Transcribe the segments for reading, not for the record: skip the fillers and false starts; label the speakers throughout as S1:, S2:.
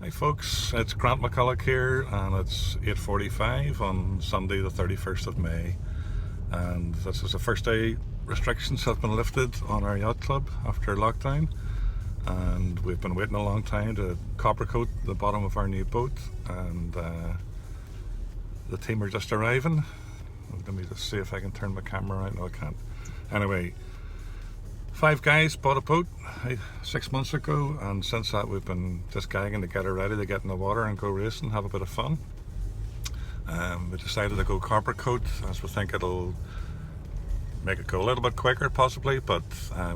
S1: Hi folks, it's Grant McCulloch here and it's 8:45 on Sunday the 31st of May, and this is the first day restrictions have been lifted on our yacht club after lockdown, and we've been waiting a long time to Coppercoat the bottom of our new boat, and the team are just arriving. Let me just see if I can turn my camera around. No, I can't. Anyway, 5 guys bought a boat 6 months ago, and since that we've been just gagging to get her ready to get in the water and go racing, have a bit of fun. We decided to go Coppercoat as we think it'll make it go a little bit quicker possibly, but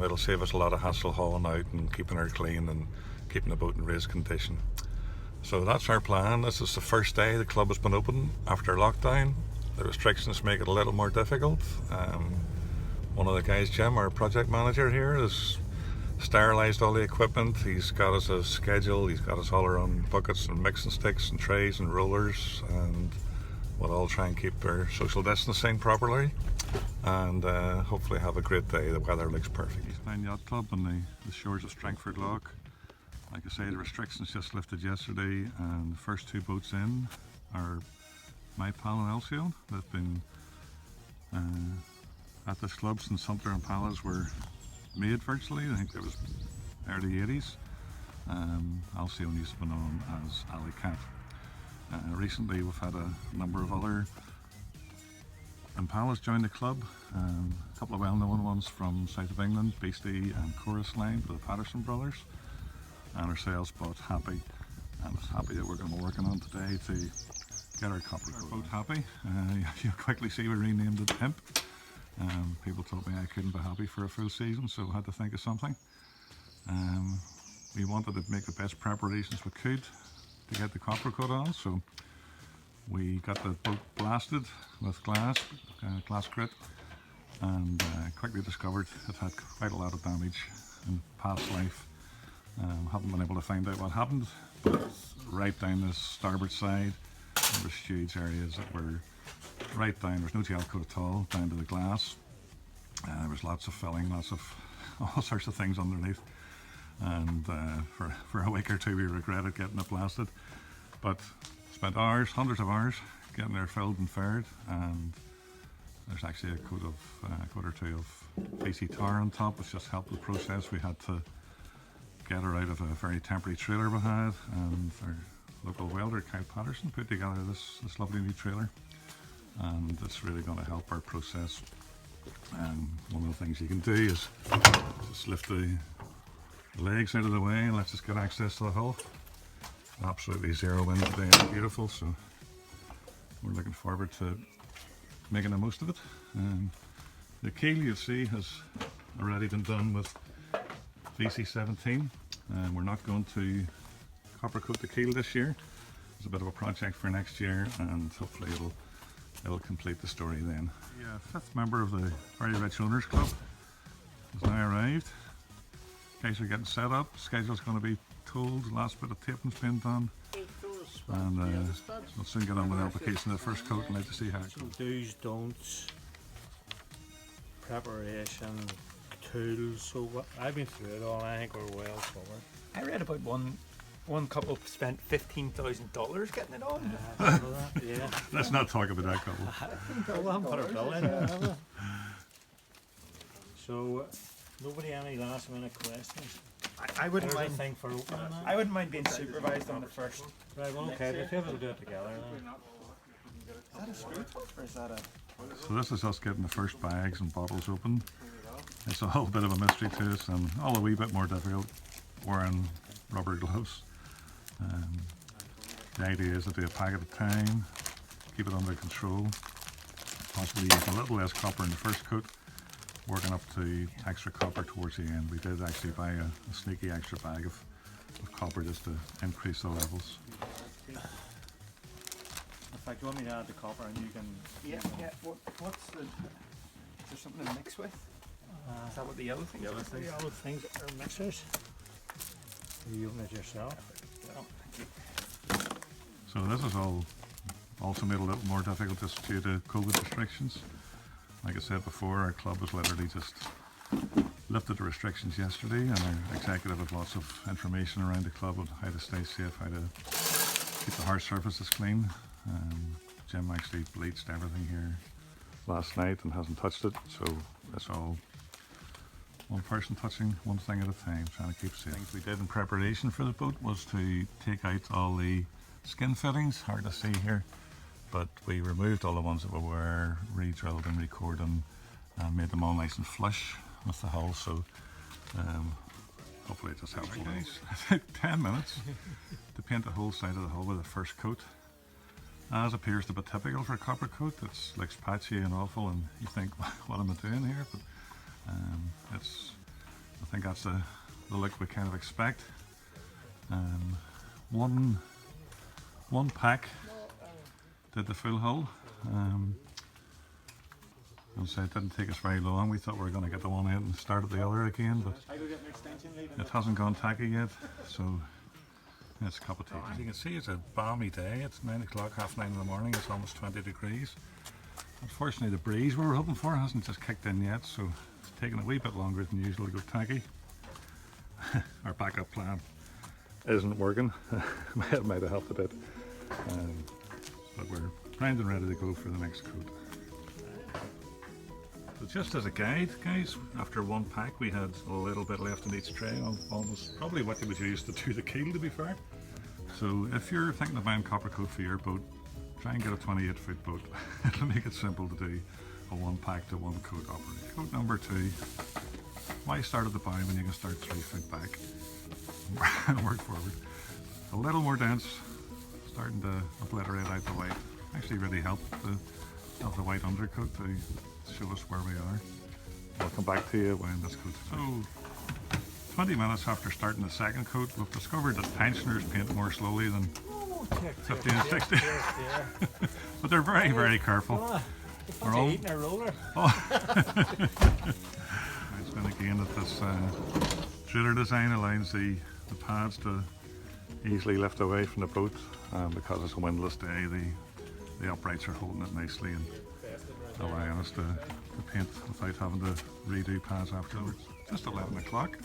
S1: it'll save us a lot of hassle hauling out and keeping her clean and keeping the boat in race condition. So that's our plan. This is the first day the club has been open after lockdown. The restrictions make it a little more difficult. One of the guys, Jim, our project manager here, has sterilised all the equipment. He's got us a schedule, he's got us all our own buckets and mixing sticks and trays and rollers, and we'll all try and keep our social distancing properly and hopefully have a great day. The weather looks perfect. East Line Yacht Club on the shores of Strangford Loch. Like I say, the restrictions just lifted yesterday, and the first 2 boats in are my pal and Alcyon. They've been at this club since Hunter Impalas were made virtually. I think it was early 80s. Alcyon used to be known as Alley Cat. Recently we've had a number of other Impalas join the club. A couple of well-known ones from south of England, Beastie and Chorus Line, the Patterson brothers, and ourselves bought Happy, and it's Happy that we're going to be working on today to get our Coppercoat boat Happy. You'll quickly see we renamed it Imp. People told me I couldn't be happy for a full season, so I had to think of something. We wanted to make the best preparations we could to get the Coppercoat on, so we got the boat blasted with glass grit, and quickly discovered it had quite a lot of damage in past life. Haven't been able to find out what happened, but right down the starboard side there was huge areas that were right down, there's no gel coat at all, down to the glass. There was lots of filling, lots of all sorts of things underneath, and for a week or two we regretted getting it blasted, but spent hours, hundreds of hours getting there filled and faired, and there's actually a coat or two of PC tar on top, which just helped the process. We had to get her out of a very temporary trailer we had, and our local welder, Kyle Patterson, put together this lovely new trailer, and it's really going to help our process. One of the things you can do is just lift the legs out of the way and let's just get access to the hull. Absolutely zero wind today, it's beautiful, so we're looking forward to making the most of it. The keel, you'll see, has already been done with VC17, and we're not going to Coppercoat the keel this year. It's a bit of a project for next year, and hopefully it'll complete the story then. The 5th member of the Very Rich Owners Club has now arrived. Guys are getting set up. Schedule's going to be told. The last bit of taping's been done, and we'll soon get on with the application of the first coat and let you see how it goes.
S2: Do's, don'ts, preparation, tools. So I've been through it all. I think we're well covered.
S3: I read about one couple spent $15,000 getting it on.
S2: Yeah.
S1: Let's not talk about that couple.
S2: Well, I haven't put a bill in it. So, nobody any last minute questions?
S3: I wouldn't
S2: There's a
S3: mind.
S2: thing for opening that.
S3: I wouldn't mind being supervised on the first.
S2: Right, well, okay, the two of us will do it together then.
S3: Is that a screw top or is that a?
S1: So this is us getting the first bags and bottles open. It's a whole bit of a mystery to us, and all a wee bit more difficult wearing rubber gloves. The idea is to do a pack at a time, keep it under control, possibly use a little less copper in the first coat, working up to extra copper towards the end. We did actually buy a sneaky extra bag of copper just to increase the levels.
S2: In fact, you want me to add the copper and you can...
S3: Yeah. What's the? Is there something to mix with? Is that what the yellow thing?
S2: The other things are mixers. You open it yourself.
S3: Well, thank you.
S1: So this is all also made a little more difficult just due to COVID restrictions. Like I said before, our club is literally just lifted the restrictions yesterday, and our executive had lots of information around the club on how to stay safe, how to keep the hard surfaces clean. Jim actually bleached everything here last night and hasn't touched it, so it's all one person touching one thing at a time, trying to keep safe. Things we did in preparation for the boat was to take out all the skin fittings, hard to see here, but we removed all the ones that were re-drilled and re-cored and made them all nice and flush with the hull, so hopefully it just helps. It took 10 minutes to paint the whole side of the hull with the first coat. As appears to be typical for a Coppercoat, it looks patchy and awful, and you think, what am I doing here? But I think that's the look we kind of expect. One pack did the full hull. So it didn't take us very long. We thought we were going to get the one out and start at the other again, but it hasn't gone tacky yet, so it's a cup of tea. As you can see, it's a balmy day. It's 9 o'clock, half 9 in the morning. It's almost 20 degrees. Unfortunately, the breeze we were hoping for hasn't just kicked in yet, so it's taken a wee bit longer than usual to go tacky. Our backup plan isn't working. It might have helped a bit, but we're primed and ready to go for the next coat. So just as a guide, guys, after one pack we had a little bit left in each tray, almost probably what you would use to do the keel, to be fair. So if you're thinking of buying Coppercoat for your boat, try and get a 28-foot boat. It'll make it simple to do a one pack to one coat operation. Coat number 2, why start at the bow when you can start 3 foot back and work forward? A little more dense, starting to obliterate out the white. Actually really helped the white undercoat to show us where we are. I'll come back to you when this coat's finished. So 20 minutes after starting the second coat, we've discovered that pensioners paint more slowly than 15 and 16. But they're very, very careful.
S2: We're all eating a roller.
S1: It's been again that this driller design allows the pads to easily lift away from the boat, because it's a windless day. The uprights are holding it nicely and allowing us to paint without having to redo pads afterwards. Just 11 o'clock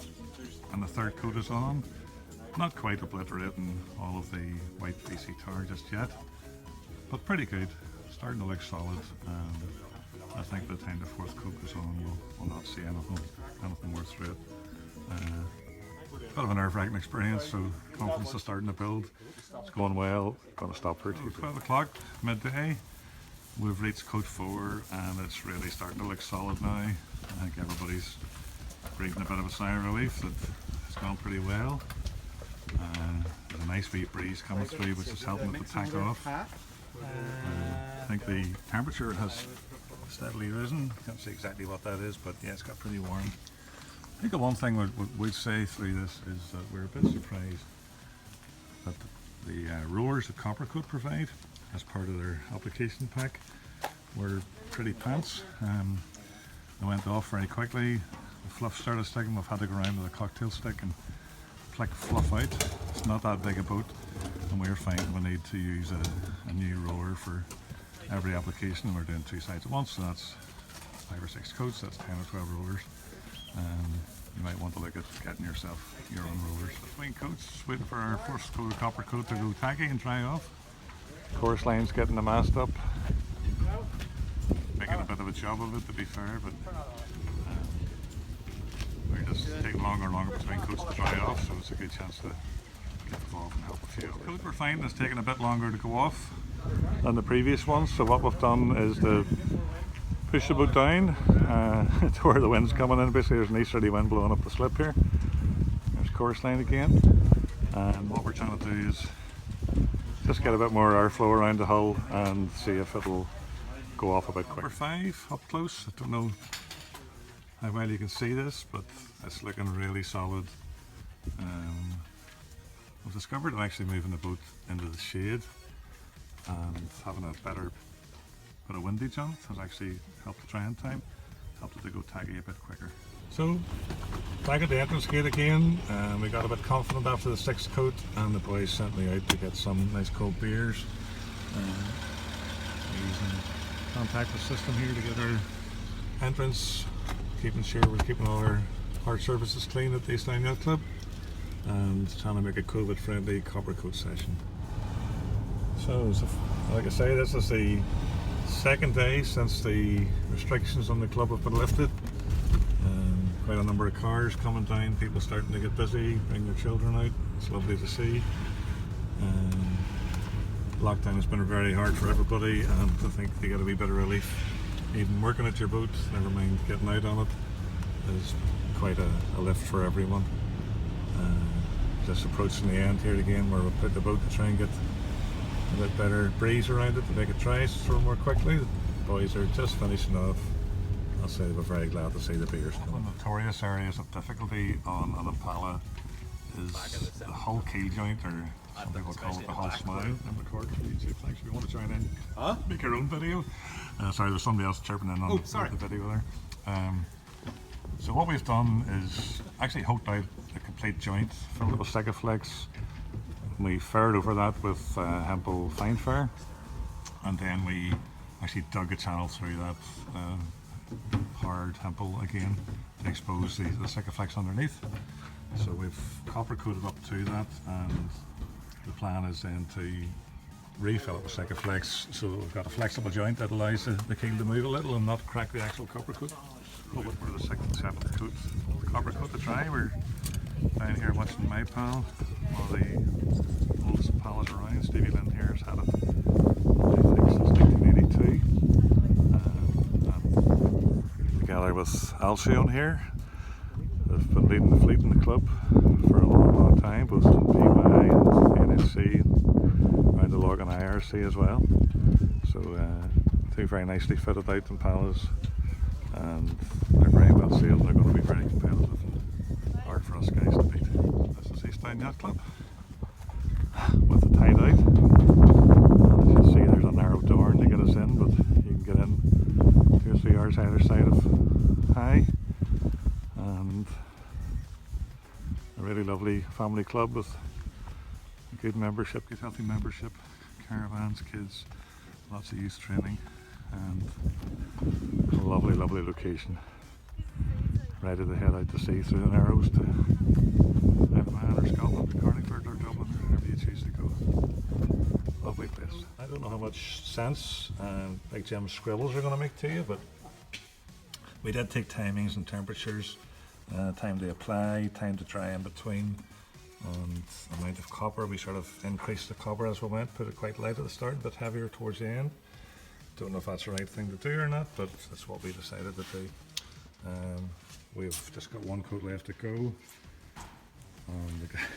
S1: and the third coat is on. Not quite obliterating all of the white VC tar just yet, but pretty good. Starting to look solid, and I think by the time the fourth coat goes on we'll not see anything worse through it. Bit of a nerve-wracking experience, so confidence is starting to build. It's going well. Going to stop here. 12 o'clock, midday. We've reached coat 4 and it's really starting to look solid now. I think everybody's breathing a bit of a sigh of relief that it's gone pretty well. There's a nice wee breeze coming through which is helping it to tack off. I think the temperature has steadily risen. Can't see exactly what that is, but yeah, it's got pretty warm. I think the one thing we'd say through this is that we're a bit surprised that the rollers that Coppercoat provide as part of their application pack were pretty pants. They went off very quickly. The fluff started sticking. We've had to go around with a cocktail stick and flick fluff out. It's not that big a boat, and we're finding we need to use a new roller for every application, and we're doing 2 sides at once, so that's 5 or 6 coats, that's 10 or 12 rollers. You might want to look at getting yourself your own rollers. Between coats, waiting for our first coat of Coppercoat to go tacky and dry off. Course line's getting the mast up. Making a bit of a job of it, to be fair, but we're just taking longer and longer between coats to dry off, so it's a good chance to get involved and help a few. The coat we're finding is taking a bit longer to go off than the previous ones, so what we've done is to push the boat down to where the wind's coming in. Basically there's an easterly wind blowing up the slip here. There's course line again, and what we're trying to do is just get a bit more airflow around the hull and see if it'll go off a bit quicker. Number 5 up close. I don't know how well you can see this, but it's looking really solid. I've discovered that actually moving the boat into the shade and having a better bit of windage on it has actually helped the drying time, helped it to go tacky a bit quicker. So back at the entrance gate again, we got a bit confident after the 6th coat, and the boys sent me out to get some nice cold beers. Using a contactless system here to get our entrance keeping sure we're keeping all our hard surfaces clean at the East Yacht Club and trying to make a COVID friendly Coppercoat session. So like I say, this is the second day since the restrictions on the club have been lifted. Quite a number of cars coming down, people starting to get busy, bring their children out. It's lovely to see. Lockdown has been very hard for everybody, and I think they get a wee bit of relief. Even working at your boat, never mind getting out on it, is quite a lift for everyone. Just approaching the end here again, where we'll put the boat to try and get a bit better breeze around it to make it dry through more quickly. The boys are just finishing off. I'll say we're very glad to see the beers. One of the notorious areas of difficulty on an Impala is the hull keel joint, or some people call it the hull smile. I'm recording for YouTube, thanks. If you want to join in, make your own video. Sorry, there's somebody else chirping in on the video there. So what we've done is actually hooked out the complete joint, filled it with Sikaflex. We faired over that with Hempel fine fair, and then we actually dug a channel through that hard Hempel again to expose the Sikaflex underneath. So we've copper coated up to that, and the plan is then to refill it with Sikaflex so that we've got a flexible joint that allows the keel to move a little and not crack the actual copper coat. Wait for the 6th and 7th coat, the copper coat to dry. We're down here watching my pal, one of the oldest Impalas around. Stevie Lynn here has had it, I think, since 1982. Together with Alcyone here, they've been leading the fleet in the club for a long, long time, both in PY and EDYC and around the log and IRC as well. So two very nicely fitted out Impalas, and they're very well sailed. They're going to be very competitive and hard for us guys to beat. This is East Yacht Club with the tide out. As you see, there's a narrow door to get us in, but you can get in 2 or 3 hours either side of High, and a really lovely family club with good membership, good healthy membership, caravans, kids, lots of youth training, and a lovely, lovely location. Ready to head out to sea through the Narrows to Man or Scotland, or Carningford or Dublin, or wherever you choose to go. Lovely place. I don't know how much sense Big Jim's scribbles are going to make to you, but we did take timings and temperatures, time to apply, time to dry in between, and amount of copper. We sort of increased the copper as we went, put it quite light at the start, a bit heavier towards the end. Don't know if that's the right thing to do or not, but that's what we decided to do. We've just got 1 coat left to go.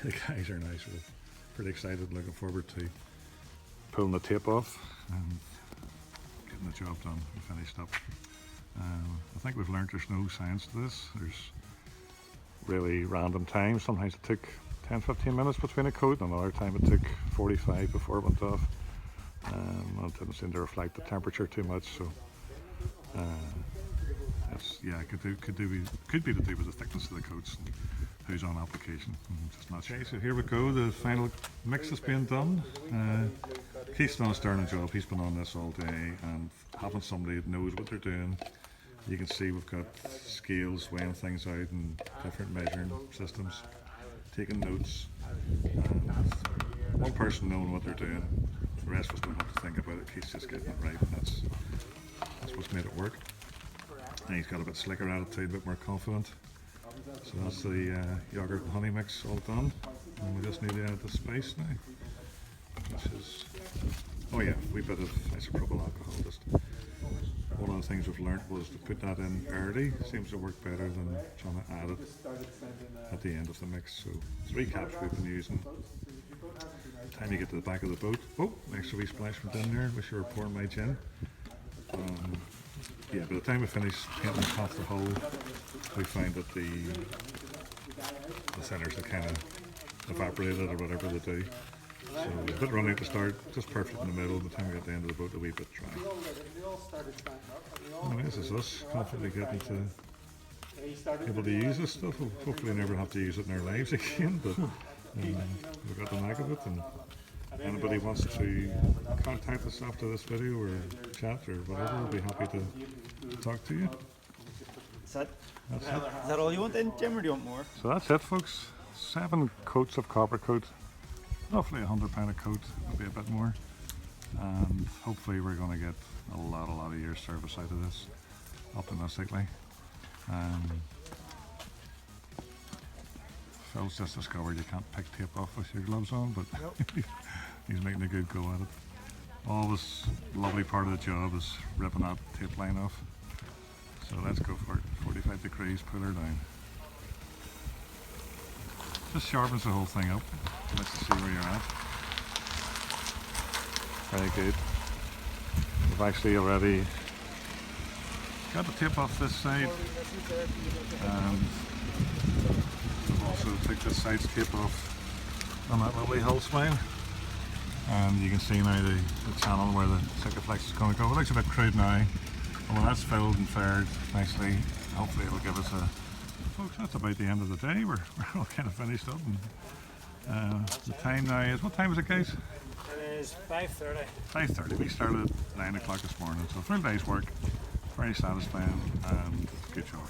S1: The guys are nice. We're pretty excited, looking forward to pulling the tape off and getting the job done and finished up. I think we've learned there's no science to this. There's really random times. Sometimes it took 10-15 minutes between a coat, and another time it took 45 before it went off. It didn't seem to reflect the temperature too much, so it could be to do with the thickness of the coats and who's on application. I'm just not sure. Okay, so here we go. The final mix is being done. Keith's done a sterling job. He's been on this all day, and having somebody that knows what they're doing. You can see we've got scales weighing things out and different measuring systems, taking notes, and one person knowing what they're doing. The rest of us don't have to think about it. Keith's just getting it right, and that's what's made it work. And he's got a bit slicker attitude, a bit more confident. So that's the yogurt and honey mix all done, and we just need to add the spice now, which is, oh yeah, a wee bit of isopropyl alcohol. Just one of the things we've learnt was to put that in early. Seems to work better than trying to add it at the end of the mix. So 3 caps we've been using. By the time you get to the back of the boat, oh, extra wee splash from down there. Wish you were pouring my gin. Yeah, by the time we finish painting half the hull, we find that the centres are kind of evaporated or whatever they do. So a bit runny at the start, just perfect in the middle. By the time we get to the end of the boat, a wee bit dry. Anyway, this is us confidently getting to able to use this stuff. We'll hopefully never have to use it in our lives again, but we've got the knack of it. And anybody wants to contact us after this video or chat or whatever, we'll be happy to talk to you.
S3: Is that all you want then, Jim, or do you want more?
S1: So that's it, folks. 7 coats of Coppercoat, roughly 100 pound a coat, maybe a bit more. And hopefully we're going to get a lot of years service out of this, optimistically. Phil's just discovered you can't pick tape off with your gloves on, but he's making a good go at it. Always lovely part of the job is ripping that tape line off. So let's go for it. 45 degrees, pull her down. Just sharpens the whole thing up. Let's see where you're at. Very good. We've actually already got the tape off this side, and we've also took this side's tape off on that lovely hull spine. And you can see now the channel where the Sikaflex is going to go. It looks a bit crude now, but when that's filled and faired nicely, hopefully it'll give us a... Folks, that's about the end of the day. We're all kind of finished up. And, the time now is... What time is it, guys?
S2: It is 5:30.
S1: 5:30. We started at 9 o'clock this morning, so full day's work. Very satisfying and good job.